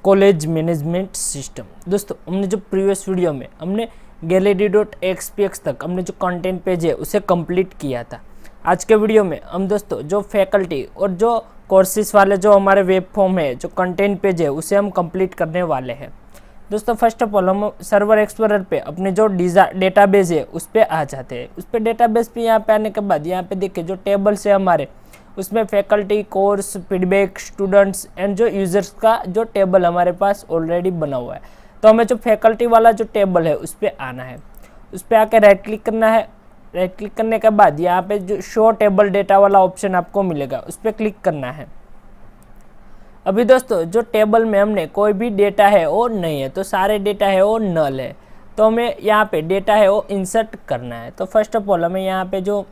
College management system. दोस्तों हमने जो प्रीवियस वीडियो में हमने gallery.xpx तक हमने जो कंटेंट पेज है उसे कंप्लीट किया था। आज के वीडियो में हम दोस्तों जो फैकल्टी और जो कोर्सेज वाले जो हमारे वेब फॉर्म है, जो कंटेंट पेज है, उसे हम कंप्लीट करने वाले हैं। दोस्तों फर्स्ट ऑफ ऑल हम सर्वर एक्सप्लोरर पे अपने जो डेटाबेस है उस पर आ जाते हैं। उस पर डेटाबेस पे यहाँ पे आने के बाद यहाँ पे देखिए जो टेबल्स है हमारे, उसमें faculty, course, feedback, students and जो यूजर्स का जो टेबल हमारे पास ऑलरेडी बना हुआ है। तो हमें जो फैकल्टी वाला जो टेबल है उस पर आना है। उस पर आके राइट क्लिक करना है। राइट क्लिक करने के बाद यहाँ पे जो शो टेबल डेटा वाला ऑप्शन आपको मिलेगा उस पर क्लिक करना है। अभी दोस्तों जो टेबल में हमने कोई भी डेटा है वो नहीं है, तो सारे डेटा है वो नल है। तो हमें यहाँ पे डेटा है वो इंसर्ट करना है। तो फर्स्ट ऑफ ऑल हमें यहाँ पे जो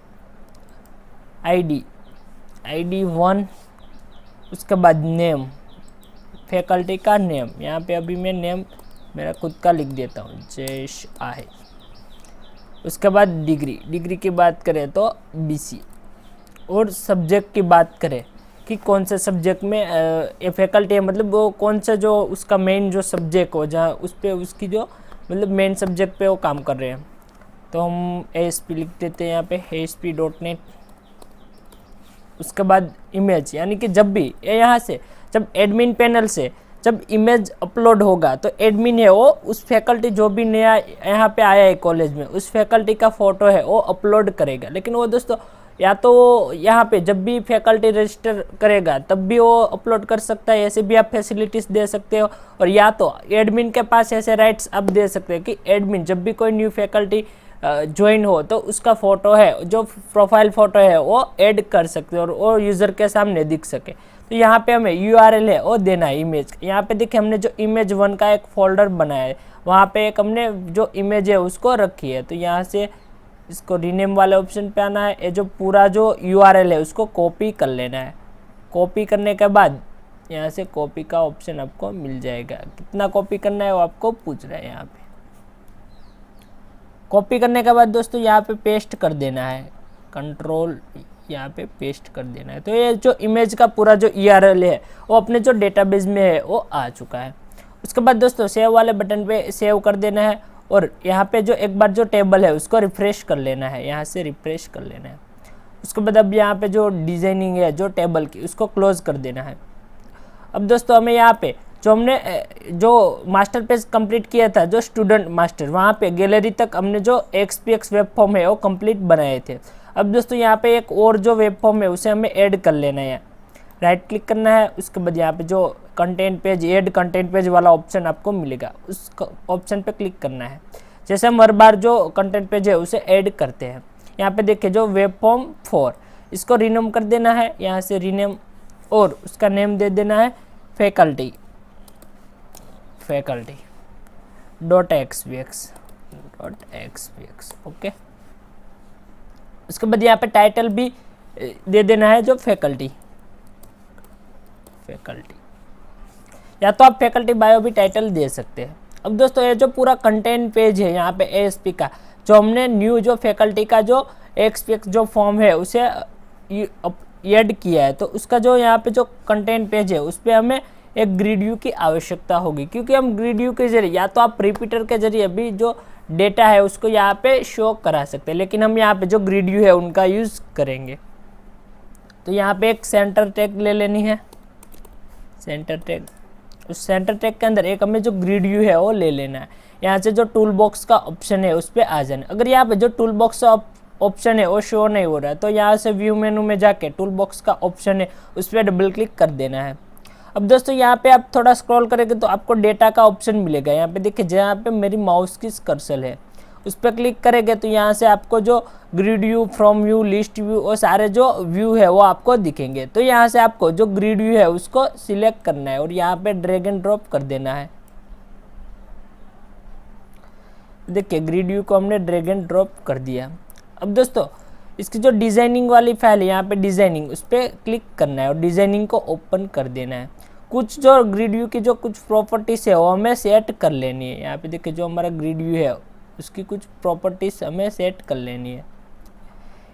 ID 1, उसके बाद नेम, फैकल्टी का नेम, यहाँ पे अभी मैं नेम मेरा खुद का लिख देता हूँ, जयेश आहे। उसके बाद डिग्री की बात करें तो BC, और सब्जेक्ट की बात करें कि कौन से सब्जेक्ट में ये फैकल्टी है, मतलब वो कौन सा जो उसका मेन जो सब्जेक्ट हो, जहाँ उस पर उसकी जो मतलब मेन सब्जेक्ट पे वो काम कर रहे हैं। तो हम ASP लिख देते हैं यहाँ पे, ASP.NET। उसके बाद इमेज, यानी कि जब भी यहाँ से जब एडमिन पैनल से जब इमेज अपलोड होगा तो एडमिन है वो उस फैकल्टी जो भी नया यहाँ पे आया है कॉलेज में, उस फैकल्टी का फ़ोटो है वो अपलोड करेगा। लेकिन वो दोस्तों या तो यहाँ पे जब भी फैकल्टी रजिस्टर करेगा तब भी वो अपलोड कर सकता है, ऐसे भी आप फैसिलिटीज़ दे सकते हो। और या तो एडमिन के पास ऐसे राइट्स आप दे सकते हैं कि एडमिन जब भी कोई न्यू फैकल्टी ज्वाइन हो तो उसका फ़ोटो है, जो प्रोफाइल फ़ोटो है वो ऐड कर सकते हो और वो यूज़र के सामने दिख सके। तो यहाँ पे हमें URL है वो देना है इमेज। यहाँ पे देखिए हमने जो इमेज 1 का एक फ़ोल्डर बनाया है, वहाँ पे एक हमने जो इमेज है उसको रखी है। तो यहाँ से इसको रीनेम वाले ऑप्शन पे आना है। ये जो पूरा जो URL है उसको कॉपी कर लेना है। कॉपी करने के बाद यहाँ से कॉपी का ऑप्शन आपको मिल जाएगा। कितना कॉपी करना है वो आपको पूछ रहा है यहाँ पे। कॉपी करने के बाद दोस्तों यहाँ पे पेस्ट कर देना है, कंट्रोल यहाँ पे पेस्ट कर देना है। तो ये जो इमेज का पूरा जो URL है वो अपने जो डेटाबेस में है वो आ चुका है। उसके बाद दोस्तों सेव वाले बटन पे सेव कर देना है और यहाँ पे जो एक बार जो टेबल है उसको रिफ्रेश कर लेना है, यहाँ से रिफ्रेश कर लेना है। उसके बाद अब यहाँ पे जो डिजाइनिंग है जो टेबल की उसको क्लोज कर देना है। अब दोस्तों हमें यहाँ पे जो हमने जो मास्टर पेज कंप्लीट किया था, जो स्टूडेंट मास्टर, वहाँ पे गैलरी तक हमने जो XPX वेब फॉर्म है वो कंप्लीट बनाए थे। अब दोस्तों यहाँ पे एक और जो वेब फॉर्म है उसे हमें ऐड कर लेना है। राइट क्लिक करना है। उसके बाद यहाँ पे जो content page, add content page वाला ऑप्शन आपको मिलेगा, उस ऑप्शन पे क्लिक करना है। जैसे हम हर बार जो कंटेंट पेज है उसे ऐड करते हैं। यहाँ पे देखिए जो वेब फॉर्म 4, इसको रीनेम कर देना है। यहाँ से रीनेम और उसका नेम दे देना है फैकल्टी .xpx। ओके। उसके बाद यहाँ पे टाइटल भी दे देना है जो फैकल्टी, या तो आप फैकल्टी बायो भी टाइटल दे सकते हैं। अब दोस्तों ये जो पूरा कंटेंट पेज है यहाँ पे ASP का, जो हमने न्यू जो फैकल्टी का जो XPX जो फॉर्म है उसे ऐड किया है, तो उसका जो यहाँ पे जो कंटेंट पेज है उस पर हमें एक ग्रिड व्यू की आवश्यकता होगी। क्योंकि हम ग्रिड व्यू के जरिए या तो आप रिपीटर के जरिए भी जो डेटा है उसको यहाँ पे शो करा सकते हैं, लेकिन हम यहाँ पे जो ग्रिड व्यू है उनका यूज़ करेंगे। तो यहाँ पे एक सेंटर टैग ले लेनी है, सेंटर टैग। उस सेंटर टैग के अंदर एक हमें जो ग्रिड व्यू है वो ले लेना है। यहाँ से जो टूल बॉक्स का ऑप्शन है उस पर आ जाना। अगर यहाँ पे जो टूल बॉक्स का ऑप्शन है वो शो नहीं हो रहा है तो यहाँ से व्यू मेनू में जाके टूल बॉक्स का ऑप्शन है उस पर डबल क्लिक कर देना है। अब दोस्तों यहाँ पे आप थोड़ा स्क्रॉल करेंगे तो आपको डेटा का ऑप्शन मिलेगा। यहाँ पे देखिए जहाँ पे मेरी माउस की कर्सर है उस पर क्लिक करेंगे तो यहाँ से आपको जो grid view, from view, list view और सारे जो व्यू है वो आपको दिखेंगे। तो यहाँ से आपको जो ग्रिड व्यू है उसको सिलेक्ट करना है और यहाँ पे ड्रैग एंड ड्रॉप कर देना है। देखिए ग्रिड व्यू को हमने ड्रैग एंड ड्रॉप कर दिया। अब दोस्तों इसकी जो डिज़ाइनिंग वाली फाइल है यहाँ पे डिज़ाइनिंग, उस पर क्लिक करना है और डिज़ाइनिंग को ओपन कर देना है। कुछ जो ग्रिड व्यू की जो कुछ प्रॉपर्टीज़ है वो हमें सेट कर लेनी है। यहाँ पे देखिए जो हमारा ग्रिड व्यू है उसकी कुछ प्रॉपर्टीज़ हमें सेट कर लेनी है।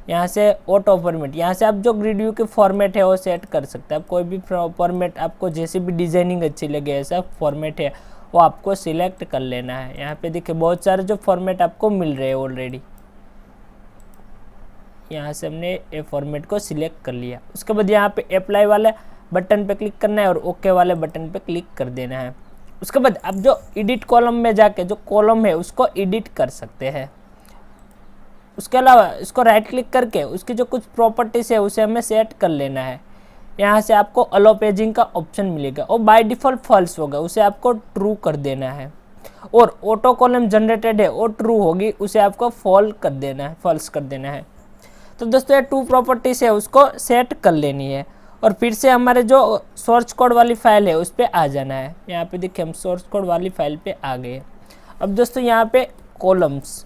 यहाँ से ऑटो फॉर्मेट, यहाँ से आप जो ग्रिड व्यू की फॉर्मेट है वो सेट कर सकते हैं। आप कोई भी फॉर्मेट, आपको जैसे भी डिजाइनिंग अच्छी लगे ऐसा फॉर्मेट है वो आपको सिलेक्ट कर लेना है। यहाँ पे देखिए बहुत सारे जो फॉर्मेट आपको मिल रहे हैं ऑलरेडी, यहाँ से हमने ए फॉर्मेट को सिलेक्ट कर लिया। उसके बाद यहाँ पे अप्लाई वाले बटन पे क्लिक करना है और ओके वाले बटन पे क्लिक कर देना है। उसके बाद आप जो एडिट कॉलम में जाके जो कॉलम है उसको एडिट कर सकते हैं। उसके अलावा इसको राइट क्लिक करके उसकी जो कुछ प्रॉपर्टीज है उसे हमें सेट कर लेना है। यहाँ से आपको अलो पेजिंग का ऑप्शन मिलेगा और बाय डिफ़ॉल्ट फॉल्स होगा, उसे आपको ट्रू कर देना है। और ऑटो कॉलम जनरेटेड है वो ट्रू होगी, उसे आपको फॉल्स कर देना है। तो दोस्तों ये 2 प्रॉपर्टीज है उसको सेट कर लेनी है और फिर से हमारे जो सोर्स कोड वाली फाइल है उस पर आ जाना है। यहाँ पे देखिए हम सोर्स कोड वाली फाइल पे आ गए। अब दोस्तों यहाँ पे कॉलम्स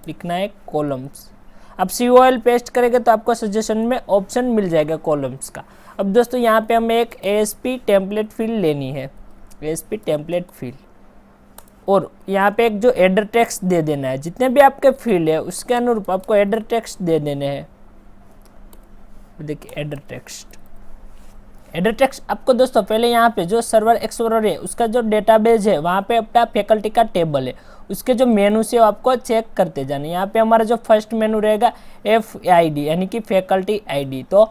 लिखना है, कॉलम्स। अब COL पेस्ट करेंगे तो आपको सजेशन में ऑप्शन मिल जाएगा कॉलम्स का। अब दोस्तों यहाँ पे हमें एक ASP टेम्पलेट फील्ड लेनी है, ASP टेम्पलेट फील्ड, और यहाँ पे एक जो एडर टेक्स्ट दे देना है। जितने भी आपके फील्ड है उसके अनुरूप आपको एडर टेक्स्ट दे देने हैं। देखिए एडर टेक्स्ट आपको दोस्तों पहले यहाँ पे जो सर्वर एक्सप्लोरर है उसका जो डेटाबेस है वहाँ पे अपना फैकल्टी का टेबल है, उसके जो मेनू से आपको चेक करते जाना। यहाँ पे हमारा जो फर्स्ट मेनू रहेगा FID यानी कि फैकल्टी ID, तो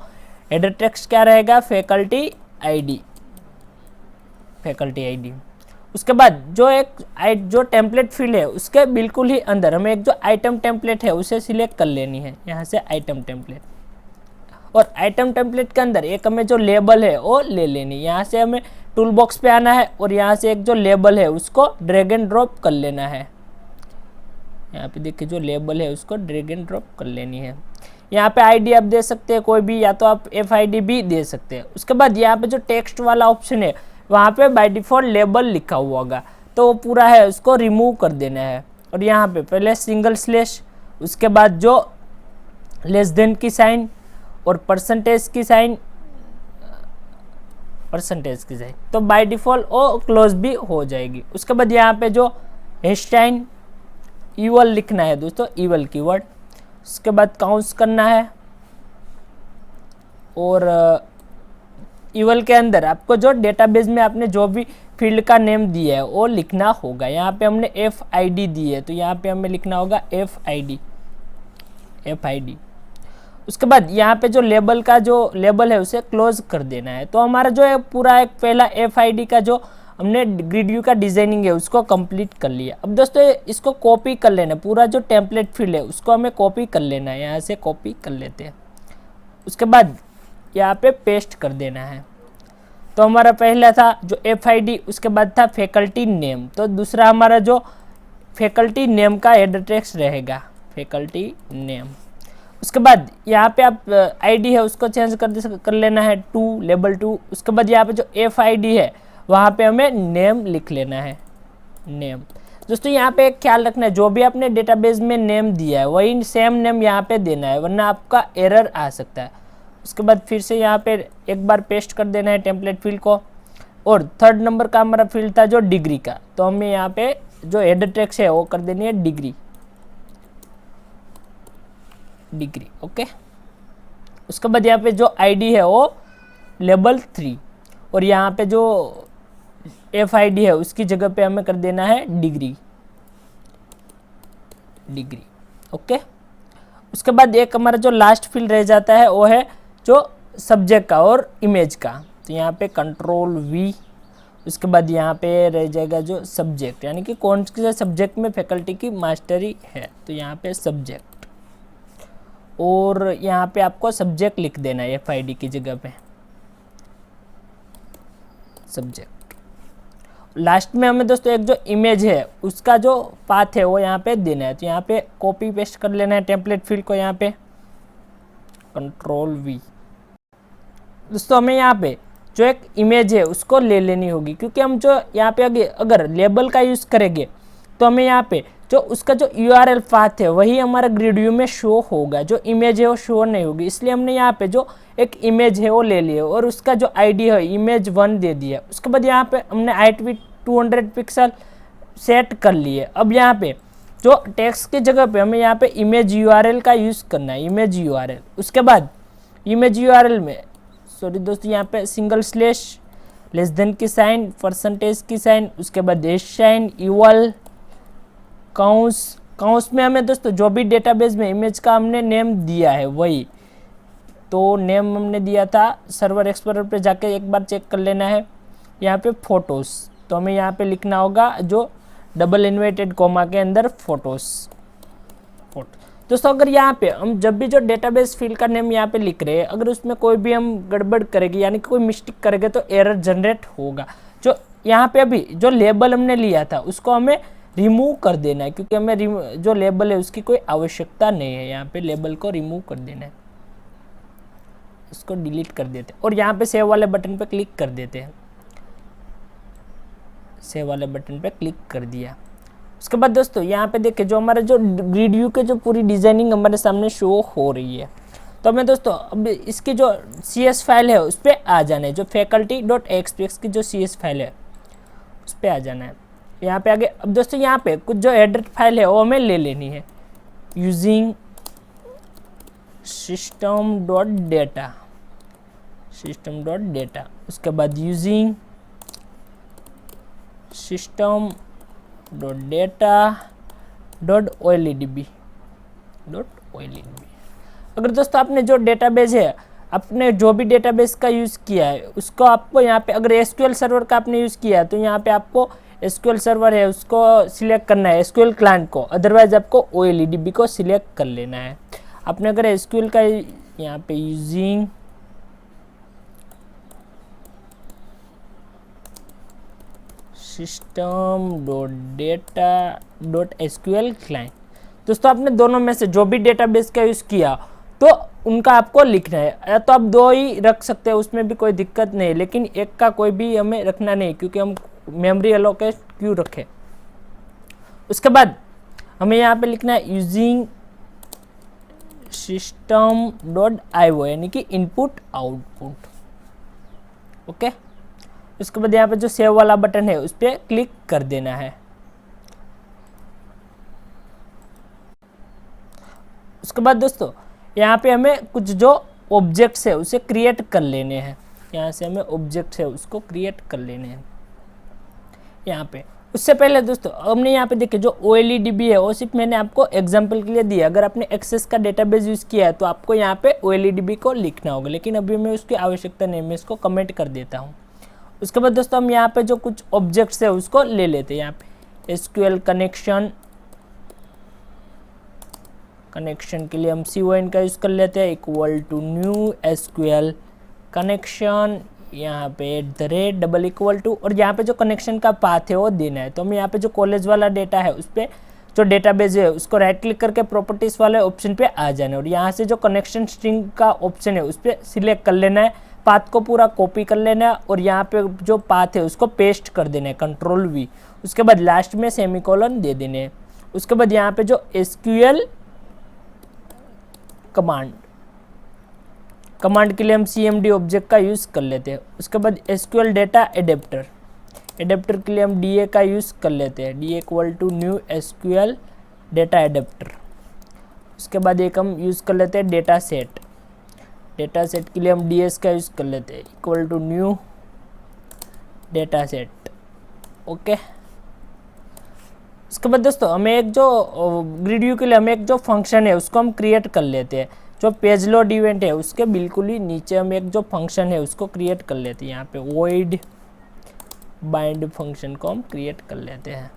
एडर टेक्स्ट क्या रहेगा, फैकल्टी ID। उसके बाद जो टेम्पलेट फील्ड है उसके बिल्कुल ही अंदर हमें एक जो आइटम टेम्पलेट है उसे सिलेक्ट कर लेनी है। यहाँ से आइटम टेम्पलेट, और आइटम टेम्पलेट के अंदर एक हमें जो लेबल है वो ले लेनी। यहाँ से हमें टूल बॉक्स पे आना है और यहाँ से एक जो लेबल है उसको ड्रैग एंड ड्रॉप कर लेना है। यहाँ पे देखिए जो लेबल है उसको ड्रैग एंड ड्रॉप कर लेनी है। यहाँ पे ID आप दे सकते हैं कोई भी, या तो आप FID भी दे सकते हैं। उसके बाद यहाँ पे जो टेक्स्ट वाला ऑप्शन है वहाँ पे बाय डिफ़ॉल्ट लेबल लिखा हुआ होगा, तो वो पूरा है उसको रिमूव कर देना है। और यहाँ पे पहले सिंगल स्लैश, उसके बाद जो लेस देन की साइन और परसेंटेज की साइन, तो बाय डिफ़ॉल्ट वो क्लोज भी हो जाएगी। उसके बाद यहाँ पे जो हेस्टाइन ईवल लिखना है दोस्तों, ईवल कीवर्ड। उसके बाद काउंट्स करना है और ईवल के अंदर आपको जो डेटाबेस में आपने जो भी फील्ड का नेम दिया है वो लिखना होगा। यहाँ पे हमने FID दी है तो यहाँ पे हमें लिखना होगा FID। उसके बाद यहाँ पे जो लेबल है उसे क्लोज कर देना है। तो हमारा जो है पूरा एक पहला FID का जो हमने ग्रिड व्यू का डिजाइनिंग है उसको कंप्लीट कर लिया। अब दोस्तों इसको कॉपी कर लेना, पूरा जो टेम्पलेट फील्ड है उसको हमें कॉपी कर लेना है। यहाँ से कॉपी कर लेते हैं, उसके बाद यहाँ पे पेस्ट कर देना है। तो हमारा पहला था जो FID, उसके बाद था फैकल्टी नेम, तो दूसरा हमारा जो फैकल्टी नेम का एडर टेक्स्ट रहेगा, फैकल्टी नेम। उसके बाद यहाँ पे आप ID है उसको चेंज कर लेना है टू, लेबल 2। उसके बाद यहाँ पे जो FID है वहाँ पे हमें नेम लिख लेना है, नेम। दोस्तों यहाँ पे एक ख्याल रखना है, जो भी आपने डेटाबेस में नेम दिया है वही सेम नेम यहाँ पे देना है, वरना आपका एरर आ सकता है। उसके बाद फिर से यहाँ पे एक बार पेस्ट कर देना है टेम्पलेट फील्ड को। और 3rd नंबर का हमारा फील्ड था जो डिग्री का, तो हमें यहाँ पे जो हेडर टेक्स्ट है वो कर देनी है डिग्री। ओके। उसके बाद यहाँ पे जो ID है वो लेबल 3, और यहाँ पे जो FID है उसकी जगह पे हमें कर देना है डिग्री। ओके। उसके बाद एक हमारा जो लास्ट फील्ड रह जाता है वो है जो सब्जेक्ट का और इमेज का, तो यहाँ पे कंट्रोल V। उसके बाद यहाँ पे रह जाएगा जो सब्जेक्ट, यानी कि कौन से सब्जेक्ट में फैकल्टी की मास्टरी है, तो यहाँ पे सब्जेक्ट, और यहाँ पे आपको सब्जेक्ट लिख देना है FID की जगह पे, सब्जेक्ट। लास्ट में हमें दोस्तों एक जो इमेज है उसका जो पाथ है वो यहाँ पे देना है, तो यहाँ पे कॉपी पेस्ट कर लेना है टेम्पलेट फील्ड को, यहाँ पे कंट्रोल V। दोस्तों हमें यहाँ पे जो एक इमेज है उसको ले लेनी होगी, क्योंकि हम जो यहाँ पे अगर लेबल का यूज़ करेंगे तो हमें यहाँ पे जो उसका जो URL पाथ है वही हमारा ग्रिड व्यू में शो होगा, जो इमेज है वो शो नहीं होगी। इसलिए हमने यहाँ पे जो एक इमेज है वो ले लिया और उसका जो ID है इमेज 1 दे दिया। उसके बाद यहाँ पे हमने हाइट भी 200 पिक्सल सेट कर लिए। अब यहाँ पे जो टेक्स्ट की जगह पे हमें यहाँ पे इमेज यूआरएल का यूज़ करना है, इमेज यूआरएल। उसके बाद इमेज यूआरएल में सॉरी दोस्तों यहाँ पे सिंगल स्लैश, लेस देन की साइन, परसेंटेज की साइन, उसके बाद डैश साइन, इक्वल, काउंस में हमें दोस्तों जो भी डेटाबेस में इमेज का हमने नेम दिया है वही, तो नेम हमने दिया था, सर्वर एक्सप्लोरर पे जाके एक बार चेक कर लेना है। यहाँ पे फोटोज़, तो हमें यहाँ पे लिखना होगा जो डबल इन्वर्टेड कोमा के अंदर फोटोज़। दोस्तों अगर यहाँ पे हम जब भी जो डेटाबेस फील्ड का नेम यहाँ पे लिख रहे हैं, अगर उसमें कोई भी हम गड़बड़ करेंगे यानी कि कोई मिस्टेक करेंगे तो एरर जनरेट होगा। जो यहाँ पे अभी जो लेबल हमने लिया था उसको हमें रिमूव कर देना है, क्योंकि हमें जो लेबल है उसकी कोई आवश्यकता नहीं है। यहाँ पे लेबल को रिमूव कर देना है, उसको डिलीट कर देते हैं और यहाँ पे सेव वाले बटन पे क्लिक कर देते हैं। सेव वाले बटन पे क्लिक कर दिया। उसके बाद दोस्तों यहाँ पे देखिए जो हमारा जो ग्रिड व्यू के जो पूरी डिजाइनिंग हमारे सामने शो हो रही है, तो हमें दोस्तों अब इसकी जो CS फाइल है उस पर आ जाना है। जो faculty.xpx की जो CS फाइल है उस पर आ जाना है। यहाँ पे आगे अब दोस्तों यहाँ पे कुछ जो हेडर फाइल है वो हमें ले लेनी है, यूजिंग system.data, उसके बाद यूजिंग system.data.oldb। अगर दोस्तों आपने जो डेटाबेस है, आपने जो भी डेटाबेस का यूज़ किया है उसको आपको यहाँ पे, अगर SQL सर्वर का आपने यूज़ किया है तो यहाँ पे आपको SQL सर्वर है उसको सिलेक्ट करना है, SQL क्लाइंट को, अदरवाइज आपको OLEDB को सिलेक्ट कर लेना है। आपने अगर SQL का यहाँ पे यूजिंग system.data.sql क्लाइंट, दोस्तों आपने दोनों में से जो भी डेटाबेस का यूज़ किया तो उनका आपको लिखना है। या तो आप दो ही रख सकते हैं, उसमें भी कोई दिक्कत नहीं, लेकिन एक का कोई भी हमें रखना नहीं, क्योंकि हम मेमोरी एलोकेट क्यों रखें। उसके बाद हमें यहाँ पे लिखना है यूजिंग system.io यानी कि इनपुट आउटपुट। ओके, उसके बाद यहाँ पे जो सेव वाला बटन है उस पर क्लिक कर देना है। उसके बाद दोस्तों यहाँ पे हमें कुछ जो ऑब्जेक्ट्स है उसे क्रिएट कर लेने हैं। यहाँ से हमें ऑब्जेक्ट्स है उसको क्रिएट कर लेने हैं यहाँ पे। उससे पहले दोस्तों हमने यहाँ पे देखिए जो OLEDB है वो सिर्फ मैंने आपको एग्जांपल के लिए दिया। अगर आपने एक्सेस का डेटाबेस यूज़ किया है तो आपको यहाँ पे OLEDB को लिखना होगा, लेकिन अभी मैं उसकी आवश्यकता नहीं, मैं इसको कमेंट कर देता हूँ। उसके बाद दोस्तों हम यहाँ पे जो कुछ ऑब्जेक्ट्स है उसको ले लेते हैं। यहाँ पे SQL कनेक्शन के लिए हम CON का यूज़ कर लेते हैं, equal to new SQL connection, यहाँ पे @ और यहाँ पे जो कनेक्शन का पाथ है वो देना है। तो हम यहाँ पे जो कॉलेज वाला डेटा है उस पर जो डेटाबेस है उसको राइट क्लिक करके प्रॉपर्टीज़ वाले ऑप्शन पे आ जाना है और यहाँ से जो कनेक्शन स्ट्रिंग का ऑप्शन है उस पर सिलेक्ट कर लेना है, पाथ को पूरा कॉपी कर लेना है और यहाँ पे जो पाथ है उसको पेस्ट कर देना है, Ctrl+V। उसके बाद लास्ट में सेमीकोलन दे देने हैं। उसके बाद यहाँ पे जो SQL कमांड के लिए हम CMD ऑब्जेक्ट का यूज़ कर लेते हैं। उसके बाद SQL डेटा एडेप्टर के लिए हम DA का यूज़ कर लेते हैं, DA equal to new SQL data adapter. उसके बाद एक हम यूज़ कर लेते हैं डेटा सेट के लिए हम DS का यूज़ कर लेते हैं, equal to new data set. Okay, उसके बाद दोस्तों हमें एक जो ग्रिड व्यू के लिए हमें एक जो फंक्शन है उसको हम क्रिएट कर लेते हैं। जो पेज लोड इवेंट है उसके बिल्कुल ही नीचे हम एक जो फंक्शन है उसको क्रिएट कर लेते हैं। यहाँ पे void bind फंक्शन को हम क्रिएट कर लेते हैं,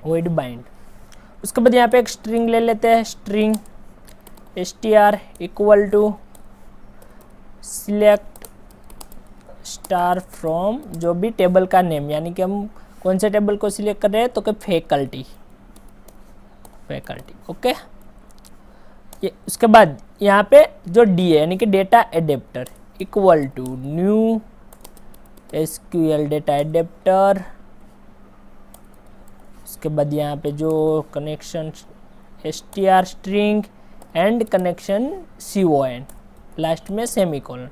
void bind। उसके बाद यहाँ पे एक स्ट्रिंग ले लेते हैं, string str equal to select star from जो भी टेबल का नेम, यानी कि हम कौन से टेबल को सिलेक्ट कर रहे हैं तो कि फैकल्टी। ओके, ये उसके बाद यहाँ पे जो DA यानी कि data adapter equal to new SQL data adapter. उसके बाद यहाँ पे जो connection str string and connection CON, last में सेमीकोलन।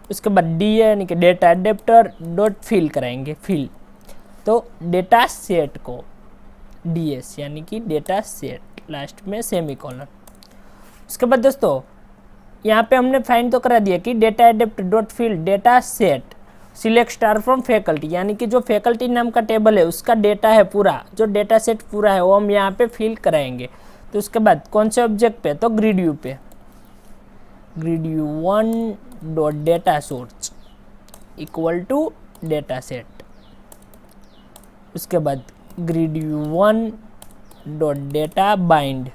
उसके बाद DA यानी कि डेटा एडेप्टर डॉट फिल कराएंगे, फिल। तो डेटा सेट को DS यानी कि डेटा सेट, लास्ट में सेमीकोलन। उसके बाद दोस्तों यहाँ पे हमने फाइंड तो करा दिया कि data adapt dot field data set select star from faculty, यानी कि जो फैकल्टी नाम का टेबल है उसका डेटा है पूरा, जो डेटा सेट पूरा है वो हम यहाँ पे फिल कराएंगे। तो उसके बाद कौन से ऑब्जेक्ट पे, तो ग्रिड व्यू पे, grid view 1 dot data source equal to data set. उसके बाद grid view 1 dot data bind,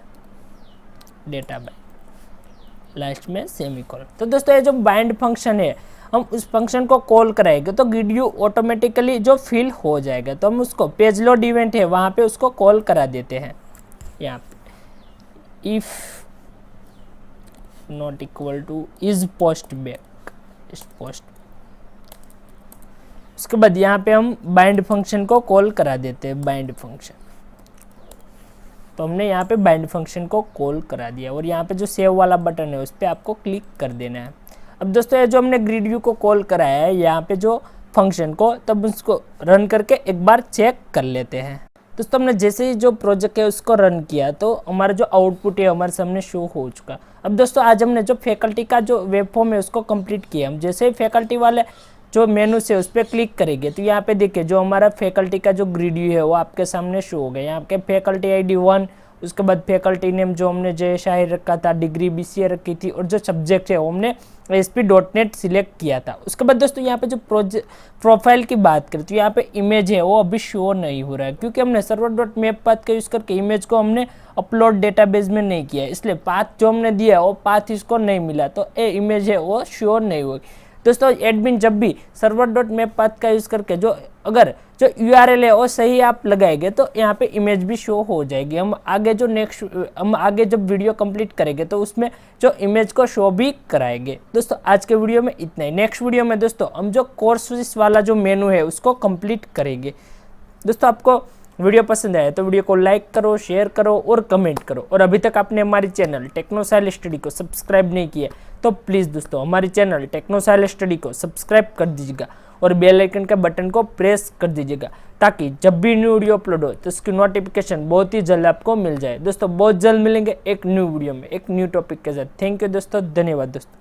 data bind, last में सेमीकोलन। तो दोस्तों ये जो बाइंड फंक्शन है हम उस फंक्शन को कॉल कराएंगे तो ग्रिड व्यू ऑटोमेटिकली जो फिल हो जाएगा। तो हम उसको पेज लोड इवेंट है वहाँ पे उसको कॉल करा देते हैं यहाँ पे, if not equal two is post back, इस पोस्ट। उसके बाद यहाँ पे हम बाइंड फंक्शन को कॉल करा देते हैं, बाइंड फंक्शन। तो हमने यहाँ पे बाइंड फंक्शन को कॉल करा दिया और यहाँ पे जो सेव वाला बटन है उस पर आपको क्लिक कर देना है। अब दोस्तों ये जो हमने ग्रिड व्यू को कॉल कराया है यहाँ पे जो फंक्शन को, तब उसको रन करके एक बार चेक कर लेते हैं। दोस्तों हमने जैसे ही जो प्रोजेक्ट है उसको रन किया तो हमारा जो आउटपुट है हमारे सामने शो हो चुका। अब दोस्तों आज हमने जो फैकल्टी का जो वेब फॉर्म है उसको कंप्लीट किया। हम जैसे ही फैकल्टी वाले जो मेनू से उस पर क्लिक करेंगे तो यहाँ पे देखिए जो हमारा फैकल्टी का जो ग्रिड व्यू है वो आपके सामने शो हो गया। यहाँ पे फैकल्टी ID 1, उसके बाद फैकल्टी नेम जो हमने जय शाही रखा था, डिग्री BCA रखी थी और जो सब्जेक्ट है वो हमने ASP.NET सिलेक्ट किया था। उसके बाद दोस्तों यहाँ पे जो प्रोफाइल की बात करें तो यहाँ पे इमेज है वो अभी शो नहीं हो रहा है क्योंकि हमने server.map पाथ का यूज़ करके इमेज को हमने अपलोड डेटाबेस में नहीं किया है, इसलिए पाथ जो हमने दिया वो पाथ इसको नहीं मिला, तो ये इमेज है वो शो नहीं हुई। दोस्तों एडमिन जब भी server.map पाथ का यूज़ करके जो अगर जो URL है वो सही आप लगाएंगे तो यहाँ पे इमेज भी शो हो जाएगी। हम आगे जब वीडियो कंप्लीट करेंगे तो उसमें जो इमेज को शो भी कराएंगे। दोस्तों आज के वीडियो में इतना ही। नेक्स्ट वीडियो में दोस्तों हम जो कोर्स वाला जो मेनू है उसको कंप्लीट करेंगे। दोस्तों आपको वीडियो पसंद आया तो वीडियो को लाइक करो, शेयर करो और कमेंट करो। और अभी तक आपने हमारी चैनल टेक्नोसाइल स्टडी को सब्सक्राइब नहीं किया तो प्लीज़ दोस्तों हमारी चैनल टेक्नोसाइल स्टडी को सब्सक्राइब कर दीजिएगा और बेल आइकन के बटन को प्रेस कर दीजिएगा ताकि जब भी न्यू वीडियो अपलोड हो तो उसकी नोटिफिकेशन बहुत ही जल्द आपको मिल जाए। दोस्तों बहुत जल्द मिलेंगे एक न्यू वीडियो में एक न्यू टॉपिक के साथ। थैंक यू दोस्तों, धन्यवाद दोस्तों।